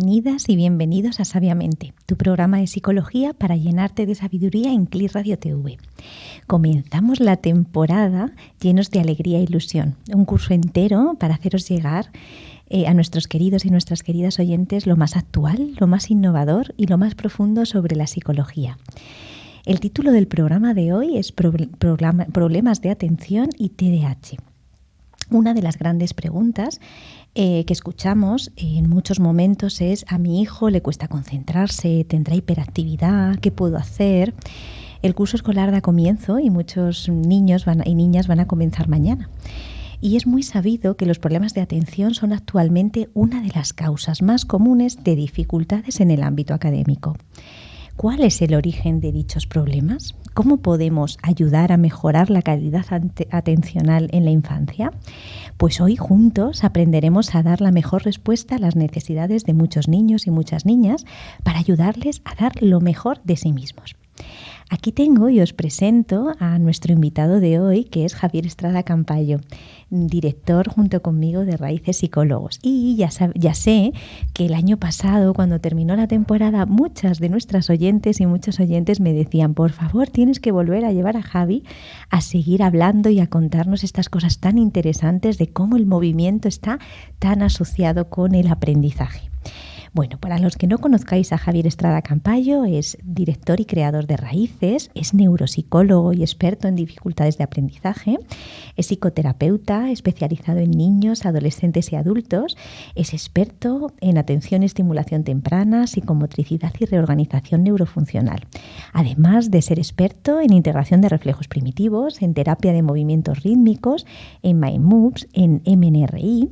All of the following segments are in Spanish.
Bienvenidas y bienvenidos a Sabiamente, tu programa de psicología para llenarte de sabiduría en CLIL Radio TV. Comenzamos la temporada llenos de alegría e ilusión, un curso entero para haceros llegar a nuestros queridos y nuestras queridas oyentes lo más actual, lo más innovador y lo más profundo sobre la psicología. El título del programa de hoy es Problemas de atención y TDAH. Una de las grandes preguntas que escuchamos en muchos momentos es: a mi hijo le cuesta concentrarse, tendrá hiperactividad, ¿qué puedo hacer? El curso escolar da comienzo y muchos niños y niñas van a comenzar mañana. Y es muy sabido que los problemas de atención son actualmente una de las causas más comunes de dificultades en el ámbito académico. ¿Cuál es el origen de dichos problemas? ¿Cómo podemos ayudar a mejorar la calidad atencional en la infancia? Pues hoy juntos aprenderemos a dar la mejor respuesta a las necesidades de muchos niños y muchas niñas para ayudarles a dar lo mejor de sí mismos. Aquí tengo y os presento a nuestro invitado de hoy, que es Javier Estrada Campayo, director junto conmigo de Raíces Psicólogos. Y ya sé que el año pasado, cuando terminó la temporada, muchas de nuestras oyentes y muchos oyentes me decían: por favor, tienes que volver a llevar a Javi a seguir hablando y a contarnos estas cosas tan interesantes de cómo el movimiento está tan asociado con el aprendizaje. Bueno, para los que no conozcáis a Javier Estrada Campayo, es director y creador de Raíces, es neuropsicólogo y experto en dificultades de aprendizaje, es psicoterapeuta especializado en niños, adolescentes y adultos, es experto en atención y estimulación temprana, psicomotricidad y reorganización neurofuncional, además de ser experto en integración de reflejos primitivos, en terapia de movimientos rítmicos, en Mind Moves, en MNRI.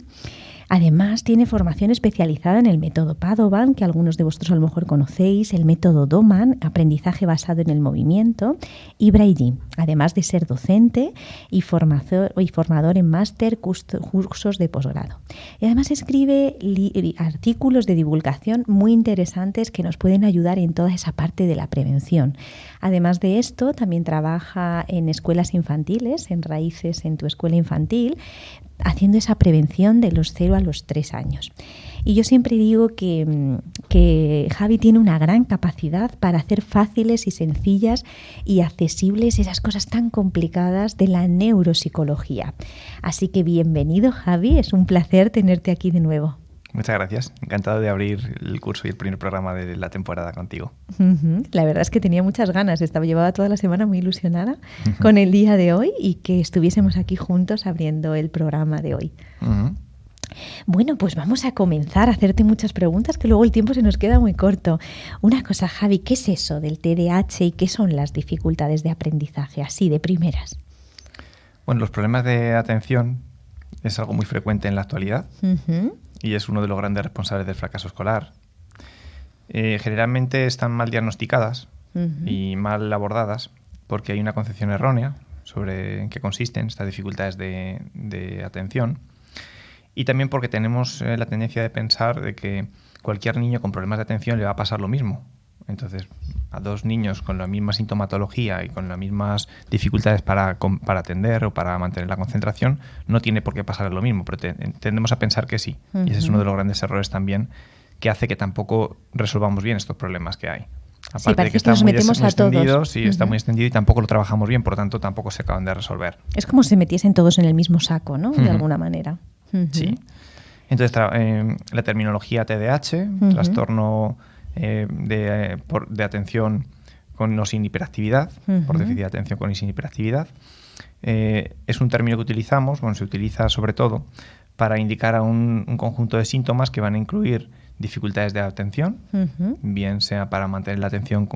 Además, tiene formación especializada en el método Padovan, que algunos de vosotros a lo mejor conocéis, el método Doman, aprendizaje basado en el movimiento, y Braille, además de ser docente y formador en máster, cursos de posgrado. Y además escribe artículos de divulgación muy interesantes que nos pueden ayudar en toda esa parte de la prevención. Además de esto, también trabaja en escuelas infantiles, en Raíces en tu escuela infantil, haciendo esa prevención de los 0 a los 3 años. Y yo siempre digo que Javi tiene una gran capacidad para hacer fáciles y sencillas y accesibles esas cosas tan complicadas de la neuropsicología. Así que bienvenido, Javi, es un placer tenerte aquí de nuevo. Muchas gracias. Encantado de abrir el curso y el primer programa de la temporada contigo. La verdad es que tenía muchas ganas. Llevaba toda la semana muy ilusionada con el día de hoy y que estuviésemos aquí juntos abriendo el programa de hoy. Bueno, pues vamos a comenzar a hacerte muchas preguntas, que luego el tiempo se nos queda muy corto. Una cosa, Javi, ¿qué es eso del TDAH y qué son las dificultades de aprendizaje, así de primeras? Bueno, los problemas de atención es algo muy frecuente en la actualidad. Y es uno de los grandes responsables del fracaso escolar. Generalmente están mal diagnosticadas y mal abordadas porque hay una concepción errónea sobre en qué consisten estas dificultades de atención, y también porque tenemos la tendencia de pensar de que cualquier niño con problemas de atención le va a pasar lo mismo. Entonces, a dos niños con la misma sintomatología y con las mismas dificultades para atender o para mantener la concentración, no tiene por qué pasar lo mismo, pero tendemos a pensar que sí. Y ese es uno de los grandes errores también que hace que tampoco resolvamos bien estos problemas que hay. Aparte de que está muy extendido, está muy extendido y tampoco lo trabajamos bien, por lo tanto tampoco se acaban de resolver. Es como si se metiesen todos en el mismo saco, ¿no? De alguna manera. Sí. Entonces, la terminología TDAH, trastorno de atención con o sin hiperactividad, por déficit de atención con y sin hiperactividad, es un término que utilizamos, se utiliza sobre todo para indicar a un conjunto de síntomas que van a incluir dificultades de atención, bien sea para mantener la atención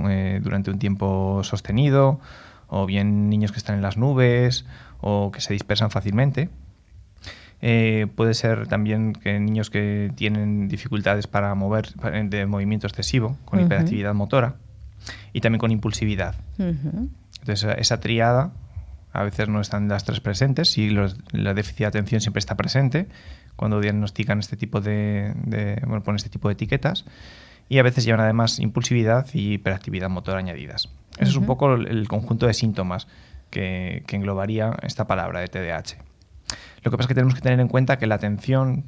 durante un tiempo sostenido, o bien niños que están en las nubes o que se dispersan fácilmente. Puede ser también que niños que tienen dificultades para mover de movimiento excesivo, con hiperactividad motora, y también con impulsividad. Entonces, esa tríada a veces no están las tres presentes y la déficit de atención siempre está presente cuando diagnostican este tipo ponen este tipo de etiquetas, y a veces llevan además impulsividad y hiperactividad motora añadidas. Ese es un poco el conjunto de síntomas que englobaría esta palabra de TDAH. Lo que pasa es que tenemos que tener en cuenta que la atención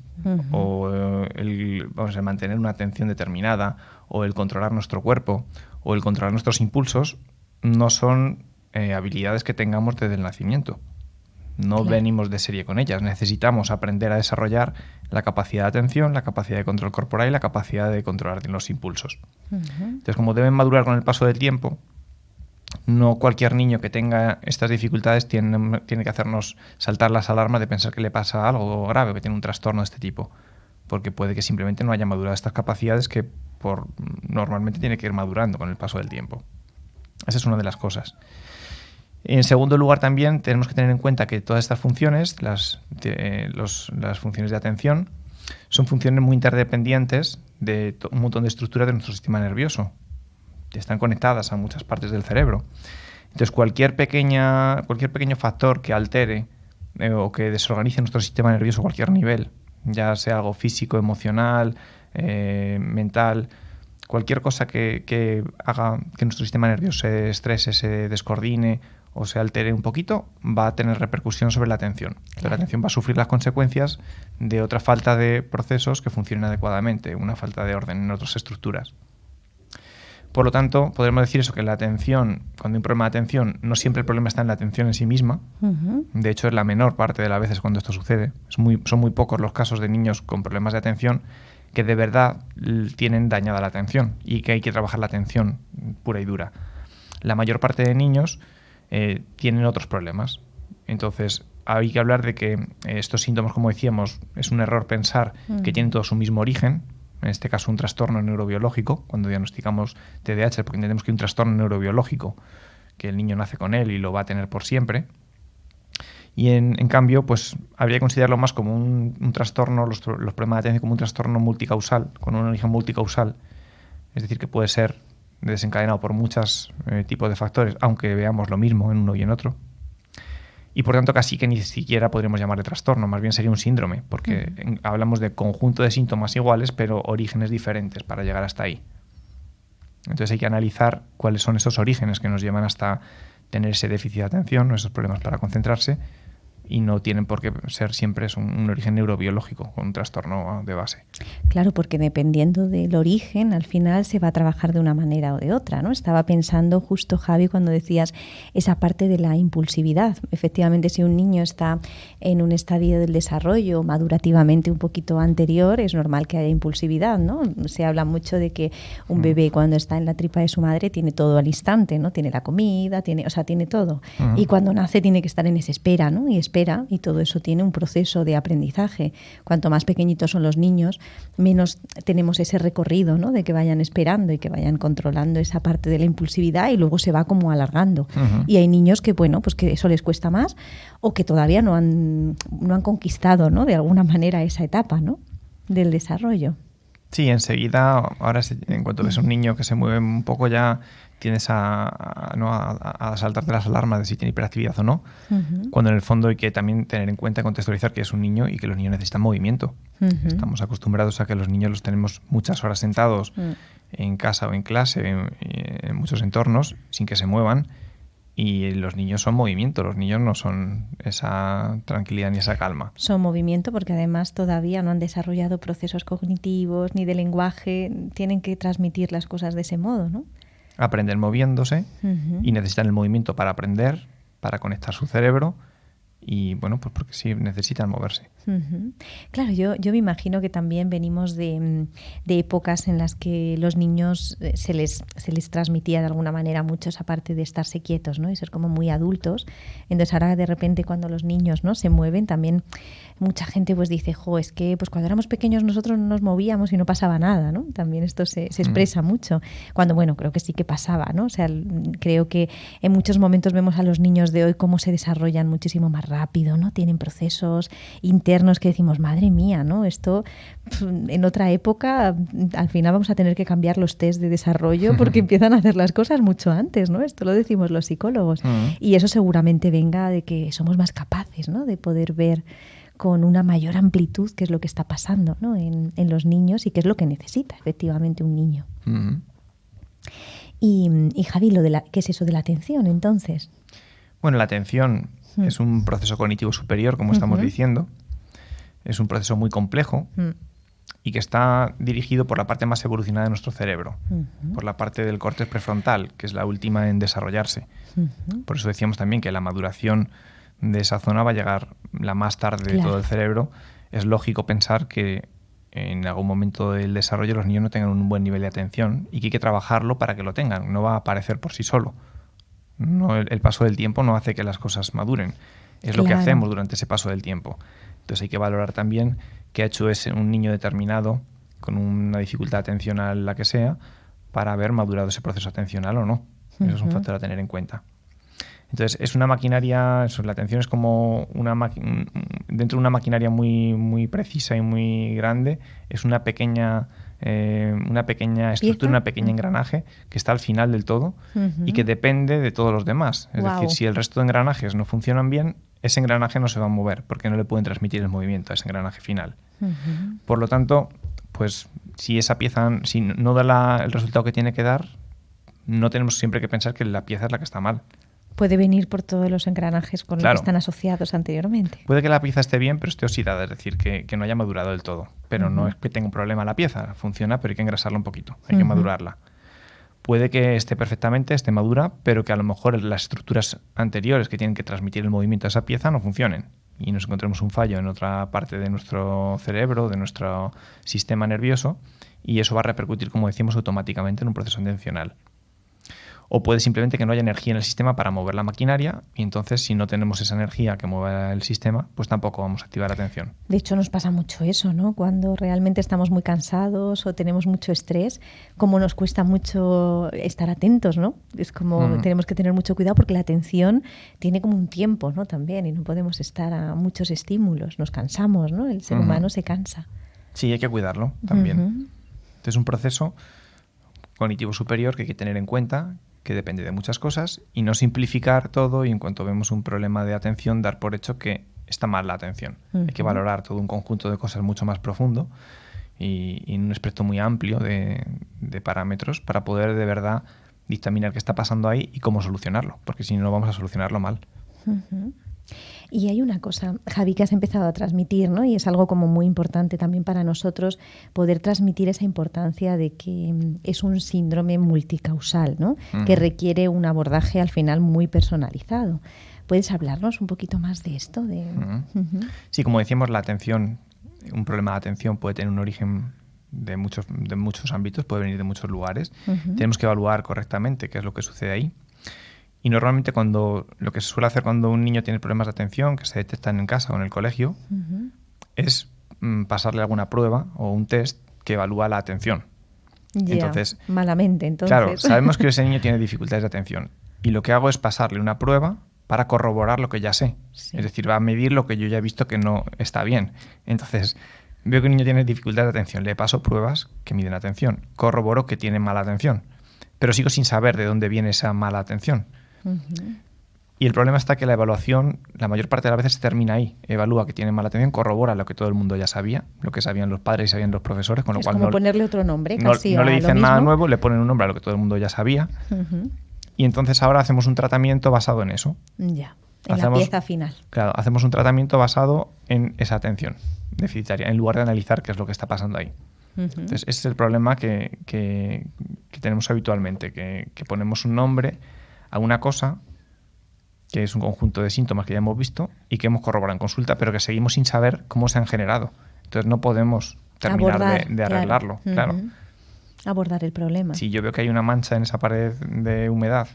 o el mantener una atención determinada o el controlar nuestro cuerpo o el controlar nuestros impulsos no son habilidades que tengamos desde el nacimiento. No venimos de serie con ellas. Necesitamos aprender a desarrollar la capacidad de atención, la capacidad de control corporal y la capacidad de controlar los impulsos. Entonces, como deben madurar con el paso del tiempo, no cualquier niño que tenga estas dificultades tiene que hacernos saltar las alarmas de pensar que le pasa algo grave, que tiene un trastorno de este tipo, porque puede que simplemente no haya madurado estas capacidades que normalmente tiene que ir madurando con el paso del tiempo. Esa es una de las cosas. En segundo lugar, también tenemos que tener en cuenta que todas estas funciones, las funciones de atención, son funciones muy interdependientes de un montón de estructuras de nuestro sistema nervioso. Están conectadas a muchas partes del cerebro. Entonces, cualquier pequeño factor que altere o que desorganice nuestro sistema nervioso a cualquier nivel, ya sea algo físico, emocional, mental, cualquier cosa que haga que nuestro sistema nervioso se estrese, se descoordine o se altere un poquito, va a tener repercusión sobre la atención. La atención va a sufrir las consecuencias de otra falta de procesos que funcionen adecuadamente, una falta de orden en otras estructuras. Por lo tanto, podremos decir eso, que la atención, cuando hay un problema de atención, no siempre el problema está en la atención en sí misma. De hecho, es la menor parte de las veces cuando esto sucede. Son muy pocos los casos de niños con problemas de atención que de verdad tienen dañada la atención y que hay que trabajar la atención pura y dura. La mayor parte de niños tienen otros problemas. Entonces, hay que hablar de que estos síntomas, como decíamos, es un error pensar que tienen todos un mismo origen. En este caso, un trastorno neurobiológico. Cuando diagnosticamos TDAH, porque entendemos que hay un trastorno neurobiológico, que el niño nace con él y lo va a tener por siempre. Y en cambio, pues habría que considerarlo más como un trastorno, los problemas de atención como un trastorno multicausal, con un origen multicausal. Es decir, que puede ser desencadenado por muchos tipos de factores, aunque veamos lo mismo en uno y en otro. Y por tanto casi que ni siquiera podríamos llamarle trastorno, más bien sería un síndrome, porque hablamos de conjunto de síntomas iguales, pero orígenes diferentes para llegar hasta ahí. Entonces hay que analizar cuáles son esos orígenes que nos llevan hasta tener ese déficit de atención, esos problemas para concentrarse, y no tienen por qué ser siempre un origen neurobiológico, con un trastorno de base. Claro, porque dependiendo del origen, al final se va a trabajar de una manera o de otra, ¿no? Estaba pensando justo, Javi, cuando decías esa parte de la impulsividad. Efectivamente, si un niño está en un estadio del desarrollo madurativamente un poquito anterior, es normal que haya impulsividad, ¿no? Se habla mucho de que un bebé cuando está en la tripa de su madre tiene todo al instante, ¿no? Tiene la comida, tiene todo. Y cuando nace tiene que estar en esa espera, ¿no? Y todo eso tiene un proceso de aprendizaje. Cuanto más pequeñitos son los niños, menos tenemos ese recorrido, ¿no? De que vayan esperando y que vayan controlando esa parte de la impulsividad y luego se va como alargando. Y hay niños que, bueno, pues que eso les cuesta más o que todavía no han conquistado, ¿no? De alguna manera esa etapa, ¿no? Del desarrollo. Sí, enseguida, ahora en cuanto ves un niño que se mueve un poco ya tienes a saltarte las alarmas de si tiene hiperactividad o no, cuando en el fondo hay que también tener en cuenta y contextualizar que es un niño y que los niños necesitan movimiento. Estamos acostumbrados a que los niños los tenemos muchas horas sentados en casa o en clase, en muchos entornos, sin que se muevan, y los niños son movimiento, los niños no son esa tranquilidad ni esa calma. Son movimiento porque además todavía no han desarrollado procesos cognitivos ni de lenguaje, tienen que transmitir las cosas de ese modo, ¿no? Aprenden moviéndose y necesitan el movimiento para aprender, para conectar su cerebro y, bueno, pues porque sí necesitan moverse. Claro, yo me imagino que también venimos de épocas en las que los niños se les transmitía de alguna manera mucho esa parte de estarse quietos, ¿no? Y ser como muy adultos. Entonces ahora de repente cuando los niños, ¿no?, se mueven, también mucha gente pues dice, es que pues cuando éramos pequeños nosotros no nos movíamos y no pasaba nada, ¿no? También esto se expresa mucho. Cuando, bueno, creo que sí que pasaba, ¿no? O sea, creo que en muchos momentos vemos a los niños de hoy cómo se desarrollan muchísimo más rápido, ¿no? Tienen procesos internos que decimos, madre mía, ¿no? Esto en otra época al final vamos a tener que cambiar los test de desarrollo porque empiezan a hacer las cosas mucho antes, ¿no? Esto lo decimos los psicólogos. Y eso seguramente venga de que somos más capaces, ¿no?, de poder ver con una mayor amplitud qué es lo que está pasando, ¿no?, en los niños y qué es lo que necesita efectivamente un niño. Y Javi, ¿qué es eso de la atención entonces? Bueno, la atención Es un proceso cognitivo superior, como estamos diciendo. Es un proceso muy complejo y que está dirigido por la parte más evolucionada de nuestro cerebro, por la parte del córtex prefrontal, que es la última en desarrollarse. Por eso decíamos también que la maduración de esa zona va a llegar la más tarde de todo el cerebro. Es lógico pensar que en algún momento del desarrollo los niños no tengan un buen nivel de atención y que hay que trabajarlo para que lo tengan. No va a aparecer por sí solo. No, el paso del tiempo no hace que las cosas maduren. Es lo que hacemos durante ese paso del tiempo. Entonces hay que valorar también qué ha hecho un niño determinado con una dificultad atencional, la que sea, para haber madurado ese proceso atencional o no. Eso es un factor a tener en cuenta. Entonces, es una maquinaria, la atención es como dentro de una maquinaria muy, muy precisa y muy grande, es una pequeña estructura, una pequeña engranaje que está al final del todo y que depende de todos los demás. Es decir, si el resto de engranajes no funcionan bien, ese engranaje no se va a mover porque no le pueden transmitir el movimiento a ese engranaje final. Por lo tanto, pues si esa pieza no da el resultado que tiene que dar, no tenemos siempre que pensar que la pieza es la que está mal. Puede venir por todos los engranajes con los que están asociados anteriormente. Puede que la pieza esté bien, pero esté oxidada, es decir, que no haya madurado del todo. Pero no es que tenga un problema la pieza, funciona, pero hay que engrasarla un poquito, hay que madurarla. Puede que esté perfectamente, esté madura, pero que a lo mejor las estructuras anteriores que tienen que transmitir el movimiento a esa pieza no funcionen y nos encontremos un fallo en otra parte de nuestro cerebro, de nuestro sistema nervioso, y eso va a repercutir, como decimos, automáticamente en un proceso atencional. O puede simplemente que no haya energía en el sistema para mover la maquinaria y entonces si no tenemos esa energía que mueva el sistema, pues tampoco vamos a activar la atención. De hecho nos pasa mucho eso, ¿no? Cuando realmente estamos muy cansados o tenemos mucho estrés, como nos cuesta mucho estar atentos, ¿no? Es como tenemos que tener mucho cuidado porque la atención tiene como un tiempo, ¿no? También, y no podemos estar a muchos estímulos, nos cansamos, ¿no? El ser humano se cansa. Sí, hay que cuidarlo también. Entonces es un proceso cognitivo superior que hay que tener en cuenta, que depende de muchas cosas y no simplificar todo y en cuanto vemos un problema de atención dar por hecho que está mal la atención. Hay que valorar todo un conjunto de cosas mucho más profundo y en un espectro muy amplio de parámetros para poder de verdad dictaminar qué está pasando ahí y cómo solucionarlo, porque si no vamos a solucionarlo mal. Y hay una cosa, Javi, que has empezado a transmitir, ¿no? Y es algo como muy importante también para nosotros poder transmitir esa importancia de que es un síndrome multicausal, ¿no? Que requiere un abordaje al final muy personalizado. ¿Puedes hablarnos un poquito más de esto? Sí, como decíamos, la atención, un problema de atención puede tener un origen de muchos ámbitos, puede venir de muchos lugares. Tenemos que evaluar correctamente qué es lo que sucede ahí. Y normalmente lo que se suele hacer cuando un niño tiene problemas de atención que se detectan en casa o en el colegio es pasarle alguna prueba o un test que evalúa la atención. Entonces, malamente, entonces. Claro, sabemos que ese niño tiene dificultades de atención y lo que hago es pasarle una prueba para corroborar lo que ya sé. Sí. Es decir, va a medir lo que yo ya he visto que no está bien. Entonces, veo que un niño tiene dificultades de atención, le paso pruebas que miden atención, corroboro que tiene mala atención, pero sigo sin saber de dónde viene esa mala atención. Y el problema está que la evaluación, la mayor parte de las veces se termina ahí. Evalúa que tiene mala atención, corrobora lo que todo el mundo ya sabía, lo que sabían los padres y sabían los profesores, con lo cual como ponerle otro nombre, casi no le dicen nada nuevo, le ponen un nombre a lo que todo el mundo ya sabía. Y entonces ahora hacemos un tratamiento basado en eso. Ya, la pieza final. Claro, hacemos un tratamiento basado en esa atención deficitaria, en lugar de analizar qué es lo que está pasando ahí. Entonces ese es el problema que tenemos habitualmente, que ponemos un nombre a una cosa que es un conjunto de síntomas que ya hemos visto y que hemos corroborado en consulta, pero que seguimos sin saber cómo se han generado. Entonces no podemos terminar de arreglarlo. Claro. Abordar el problema. Si yo veo que hay una mancha en esa pared de humedad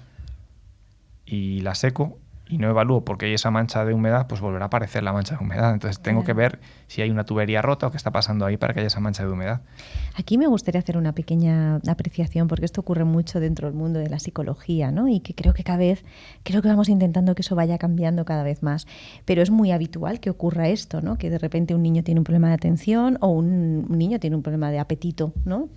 y la seco y no evalúo porque hay esa mancha de humedad, pues volverá a aparecer la mancha de humedad. Entonces tengo que ver si hay una tubería rota o qué está pasando ahí para que haya esa mancha de humedad. Aquí me gustaría hacer una pequeña apreciación, porque esto ocurre mucho dentro del mundo de la psicología, ¿no? Y que creo que vamos intentando que eso vaya cambiando cada vez más. Pero es muy habitual que ocurra esto, ¿no? Que de repente un niño tiene un problema de atención o un niño tiene un problema de apetito, ¿no?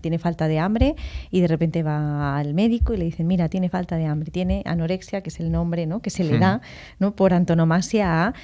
Tiene falta de hambre y de repente va al médico y le dicen, mira, tiene falta de hambre, tiene anorexia, que es el nombre, ¿no? ¿no? Que se le da, ¿no? Por antonomasia a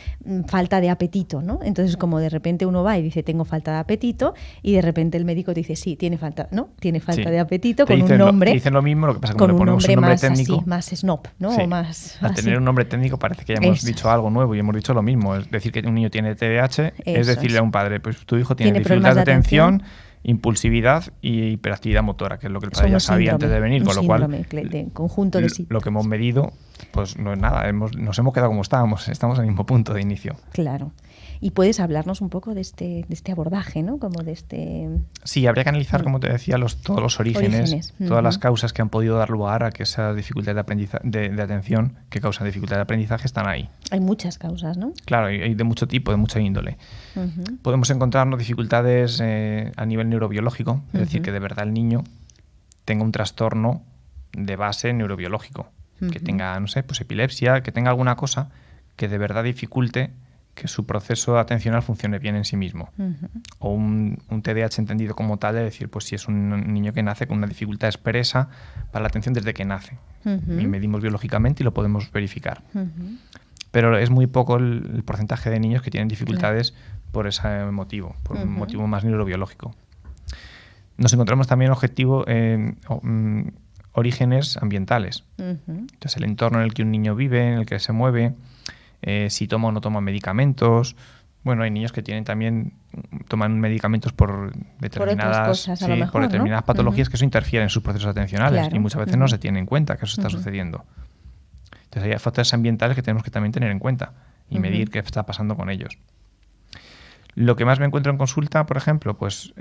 falta de apetito, ¿no? Entonces, como de repente uno va y dice tengo falta de apetito, y de repente el médico dice sí, tiene falta, ¿no? Tiene falta de apetito, con un nombre. Te dicen lo mismo, lo que pasa es que con le ponemos un nombre más técnico. Así, más snob, ¿no? Sí. O más, al tener un nombre técnico parece que ya hemos dicho algo nuevo y hemos dicho lo mismo. Es decir, que un niño tiene TDAH, es decirle a un padre, pues tu hijo tiene dificultad de atención, impulsividad y hiperactividad motora, que es lo que el padre ya sabía antes de venir, con lo cual de conjunto de lo que hemos medido pues no es nada, nos hemos quedado como estamos en el mismo punto de inicio. Claro. Y puedes hablarnos un poco de este abordaje, ¿no? Como de este... Sí, habría que analizar, como te decía, todos los orígenes. Todas las causas que han podido dar lugar a que esa dificultad de atención que causa dificultad de aprendizaje están ahí. Hay muchas causas, ¿no? Claro, hay de mucho tipo, de mucha índole. Podemos encontrarnos dificultades a nivel neurobiológico, es decir, que de verdad el niño tenga un trastorno de base neurobiológico, que tenga, no sé, pues epilepsia, que tenga alguna cosa que de verdad dificulte que su proceso atencional funcione bien en sí mismo. O un TDAH entendido como tal, de decir, pues si es un niño que nace con una dificultad expresa para la atención desde que nace. Y medimos biológicamente y lo podemos verificar. Pero es muy poco el porcentaje de niños que tienen dificultades por ese motivo, por un motivo más neurobiológico. Nos encontramos también orígenes ambientales. Entonces, el entorno en el que un niño vive, en el que se mueve, si toma o no toma medicamentos. Bueno, hay niños que toman medicamentos por determinadas, cosas, a lo mejor, por determinadas patologías que eso interfiere en sus procesos atencionales, y muchas veces no se tiene en cuenta que eso está sucediendo. Entonces hay factores ambientales que tenemos que también tener en cuenta y medir qué está pasando con ellos. Lo que más me encuentro en consulta, por ejemplo, pues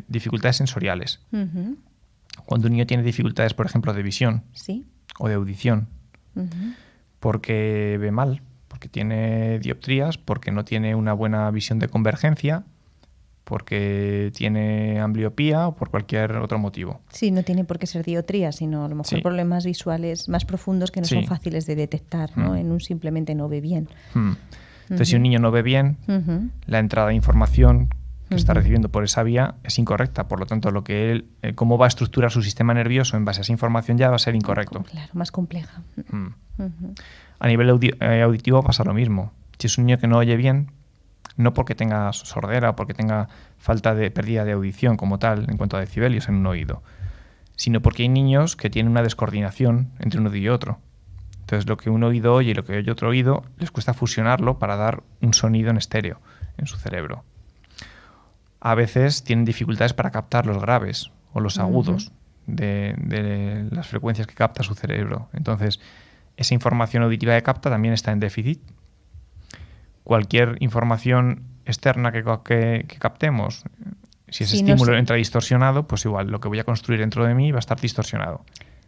dificultades sensoriales. Cuando un niño tiene dificultades, por ejemplo, de visión o de audición, porque ve mal, porque tiene dioptrías, porque no tiene una buena visión de convergencia, porque tiene ambliopía o por cualquier otro motivo. Sí, no tiene por qué ser dioptría, sino a lo mejor problemas visuales más profundos que no son fáciles de detectar, ¿no? En un simplemente no ve bien. Entonces, si un niño no ve bien, la entrada de información que está recibiendo por esa vía es incorrecta. Por lo tanto, cómo va a estructurar su sistema nervioso en base a esa información ya va a ser incorrecto. Claro, más compleja. A nivel auditivo pasa lo mismo. Si es un niño que no oye bien, no porque tenga sordera o porque tenga pérdida de audición como tal en cuanto a decibelios en un oído, sino porque hay niños que tienen una descoordinación entre un oído y otro. Entonces, lo que un oído oye y lo que oye otro oído les cuesta fusionarlo para dar un sonido en estéreo en su cerebro. A veces tienen dificultades para captar los graves o los agudos de las frecuencias que capta su cerebro. Entonces, esa información auditiva que capta también está en déficit. Cualquier información externa que captemos, si ese estímulo entra distorsionado, pues igual lo que voy a construir dentro de mí va a estar distorsionado.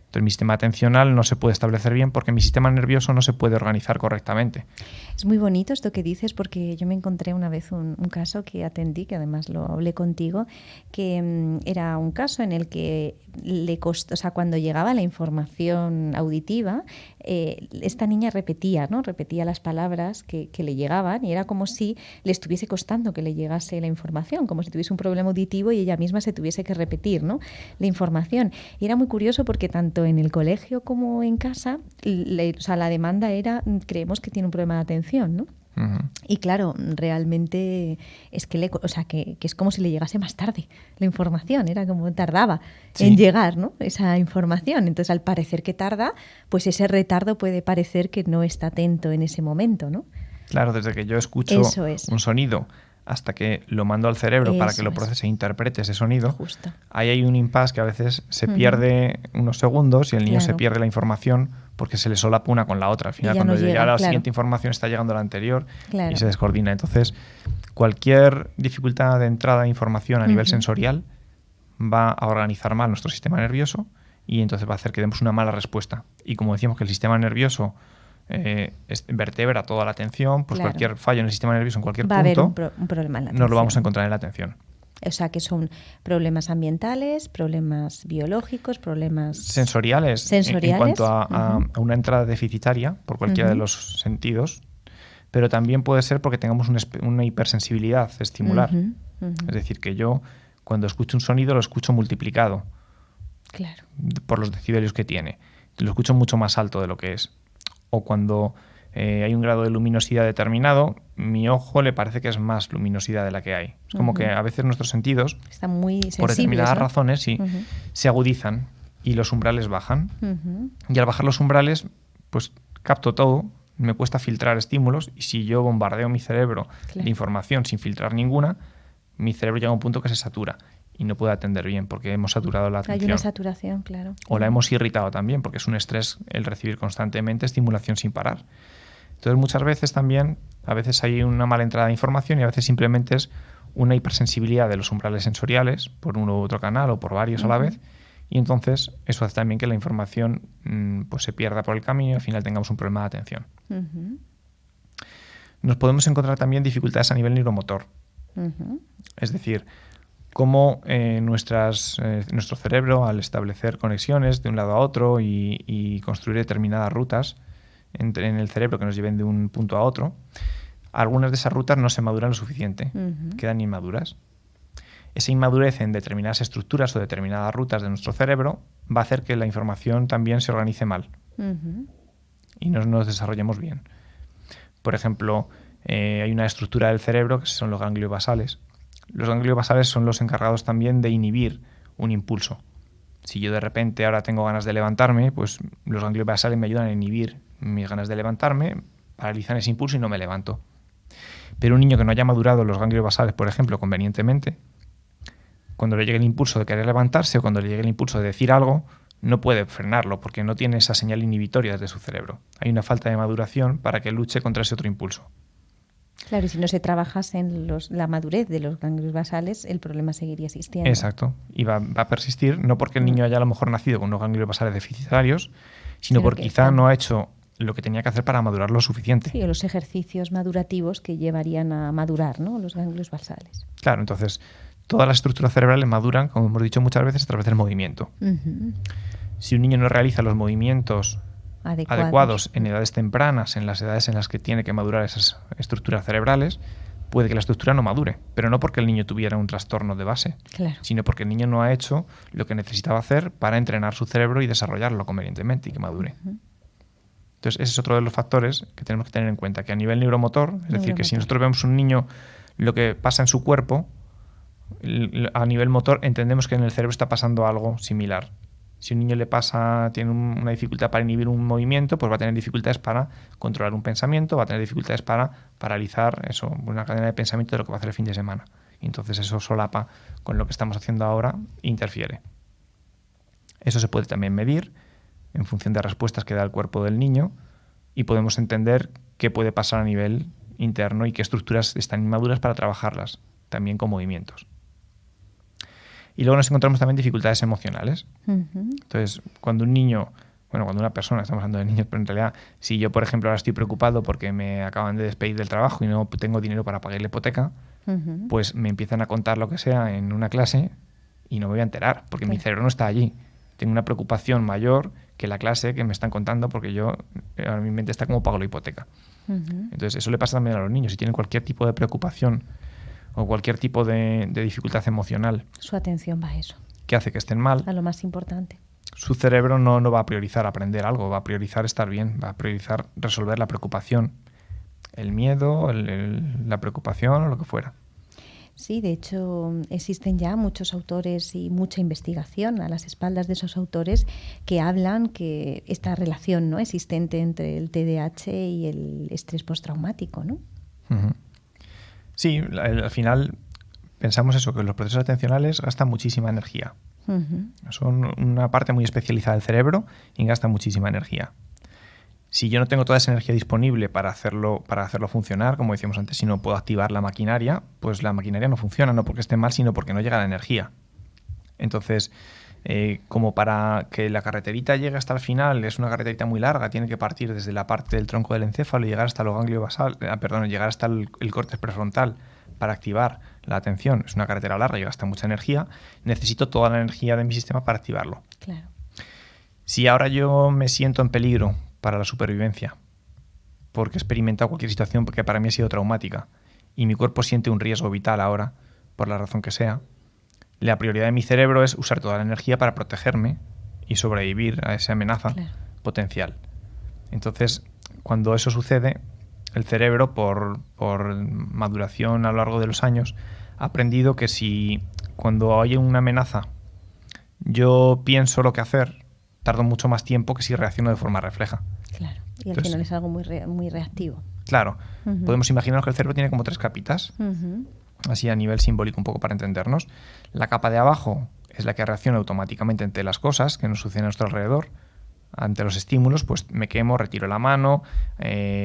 Entonces, mi sistema atencional no se puede establecer bien porque mi sistema nervioso no se puede organizar correctamente. Es muy bonito esto que dices, porque yo me encontré una vez un caso que atendí, que además lo hablé contigo, que era un caso en el que le costó, o sea, cuando llegaba la información auditiva, esta niña repetía las palabras que le llegaban, y era como si le estuviese costando que le llegase la información, como si tuviese un problema auditivo y ella misma se tuviese que repetir, ¿no?, la información. Y era muy curioso porque tanto en el colegio como en casa, la demanda era, creemos que tiene un problema de atención, ¿no? Y claro, realmente es que es como si le llegase más tarde la información, era como tardaba en llegar, ¿no?, esa información. Entonces, al parecer que tarda, pues ese retardo puede parecer que no está atento en ese momento, ¿no? Claro, desde que yo escucho un sonido hasta que lo mando al cerebro para que lo procese e interprete ese sonido, ahí hay un impasse que a veces se pierde unos segundos y el niño se pierde la información porque se le solapa una con la otra. Al final, cuando llega la siguiente información, está llegando la anterior y se descoordina. Entonces, cualquier dificultad de entrada de información a nivel sensorial va a organizar mal nuestro sistema nervioso y entonces va a hacer que demos una mala respuesta. Y como decíamos que el sistema nervioso vertebra toda la atención, pues cualquier fallo en el sistema nervioso en cualquier punto va a haber un problema en la atención. Nos lo vamos a encontrar en la atención. O sea, que son problemas ambientales, problemas biológicos, problemas sensoriales. En cuanto a una entrada deficitaria por cualquiera de los sentidos, pero también puede ser porque tengamos una hipersensibilidad estimular. Es decir, que yo cuando escucho un sonido lo escucho multiplicado por los decibelios que tiene. Lo escucho mucho más alto de lo que es. o cuando hay un grado de luminosidad determinado, mi ojo le parece que es más luminosidad de la que hay. Es como que a veces nuestros sentidos, están muy sensibles, por determinadas ¿no? razones, sí, se agudizan y los umbrales bajan. Y al bajar los umbrales, pues capto todo, me cuesta filtrar estímulos, y si yo bombardeo mi cerebro de información sin filtrar ninguna, mi cerebro llega a un punto que se satura y no puede atender bien porque hemos saturado la atención. Hay una saturación, claro. O la hemos irritado también, porque es un estrés el recibir constantemente estimulación sin parar. Entonces muchas veces también, a veces hay una mala entrada de información y a veces simplemente es una hipersensibilidad de los umbrales sensoriales por uno u otro canal o por varios a la vez, y entonces eso hace también que la información pues se pierda por el camino y al final tengamos un problema de atención. Nos podemos encontrar también dificultades a nivel neuromotor. Es decir, cómo nuestro cerebro, al establecer conexiones de un lado a otro y construir determinadas rutas en el cerebro que nos lleven de un punto a otro, algunas de esas rutas no se maduran lo suficiente, quedan inmaduras. Esa inmadurez en determinadas estructuras o determinadas rutas de nuestro cerebro va a hacer que la información también se organice mal y no nos desarrollemos bien. Por ejemplo, hay una estructura del cerebro que son los ganglios basales. Los ganglios basales son los encargados también de inhibir un impulso. Si yo de repente ahora tengo ganas de levantarme, pues los ganglios basales me ayudan a inhibir mis ganas de levantarme, paralizan ese impulso y no me levanto. Pero un niño que no haya madurado los ganglios basales, por ejemplo, convenientemente, cuando le llegue el impulso de querer levantarse o cuando le llegue el impulso de decir algo, no puede frenarlo porque no tiene esa señal inhibitoria desde su cerebro. Hay una falta de maduración para que luche contra ese otro impulso. Claro, y si no se trabajase en la madurez de los ganglios basales, el problema seguiría existiendo. Exacto. Y va a persistir, no porque el niño haya a lo mejor nacido con unos ganglios basales deficitarios, sino porque quizá no ha hecho lo que tenía que hacer para madurar lo suficiente. Sí, o los ejercicios madurativos que llevarían a madurar, ¿no?, los ganglios basales. Claro, entonces todas las estructuras cerebrales maduran, como hemos dicho muchas veces, a través del movimiento. Si un niño no realiza los movimientos adecuados en edades tempranas, en las edades en las que tiene que madurar esas estructuras cerebrales, puede que la estructura no madure, pero no porque el niño tuviera un trastorno de base, sino porque el niño no ha hecho lo que necesitaba hacer para entrenar su cerebro y desarrollarlo convenientemente y que madure. Entonces, ese es otro de los factores que tenemos que tener en cuenta, que a nivel neuromotor, es decir, que si nosotros vemos un niño lo que pasa en su cuerpo, a nivel motor entendemos que en el cerebro está pasando algo similar. Si un niño tiene una dificultad para inhibir un movimiento, pues va a tener dificultades para controlar un pensamiento, va a tener dificultades para paralizar una cadena de pensamiento de lo que va a hacer el fin de semana. Y entonces eso solapa con lo que estamos haciendo ahora e interfiere. Eso se puede también medir en función de respuestas que da el cuerpo del niño y podemos entender qué puede pasar a nivel interno y qué estructuras están inmaduras para trabajarlas, también con movimientos. Y luego nos encontramos también dificultades emocionales. Entonces, cuando una persona, estamos hablando de niños, pero en realidad, si yo, por ejemplo, ahora estoy preocupado porque me acaban de despedir del trabajo y no tengo dinero para pagar la hipoteca, pues me empiezan a contar lo que sea en una clase y no me voy a enterar, porque mi cerebro no está allí. Tengo una preocupación mayor que la clase que me están contando porque ahora mi mente está como pago la hipoteca. Entonces, eso le pasa también a los niños. Si tienen cualquier tipo de preocupación o cualquier tipo de dificultad emocional, su atención va a eso, que hace que estén mal, a lo más importante. Su cerebro no va a priorizar aprender algo, va a priorizar estar bien, va a priorizar resolver la preocupación, el miedo, la preocupación o lo que fuera. Sí, de hecho existen ya muchos autores y mucha investigación a las espaldas de esos autores que hablan que esta relación, ¿no?, existente entre el TDAH y el estrés postraumático, ¿no? Sí, al final pensamos eso, que los procesos atencionales gastan muchísima energía. Son una parte muy especializada del cerebro y gastan muchísima energía. Si yo no tengo toda esa energía disponible para hacerlo funcionar, como decíamos antes, si no puedo activar la maquinaria, pues la maquinaria no funciona, no porque esté mal, sino porque no llega la energía. Entonces, como para que la carreterita llegue hasta el final, es una carreterita muy larga, tiene que partir desde la parte del tronco del encéfalo y llegar hasta los ganglios basales, llegar hasta el córtex prefrontal para activar la atención. Es una carretera larga y gasta mucha energía. Necesito toda la energía de mi sistema para activarlo. Claro. Si ahora yo me siento en peligro para la supervivencia, porque he experimentado cualquier situación que para mí ha sido traumática, y mi cuerpo siente un riesgo vital ahora, por la razón que sea, la prioridad de mi cerebro es usar toda la energía para protegerme y sobrevivir a esa amenaza potencial. Entonces, cuando eso sucede, el cerebro, por maduración a lo largo de los años, ha aprendido que si cuando hay una amenaza yo pienso lo que hacer, tardo mucho más tiempo que si reacciono de forma refleja. Claro, y al final es algo muy reactivo. Claro, podemos imaginar que el cerebro tiene como 3 capitas, así a nivel simbólico un poco para entendernos. La capa de abajo es la que reacciona automáticamente ante las cosas que nos suceden a nuestro alrededor. Ante los estímulos, pues me quemo, retiro la mano,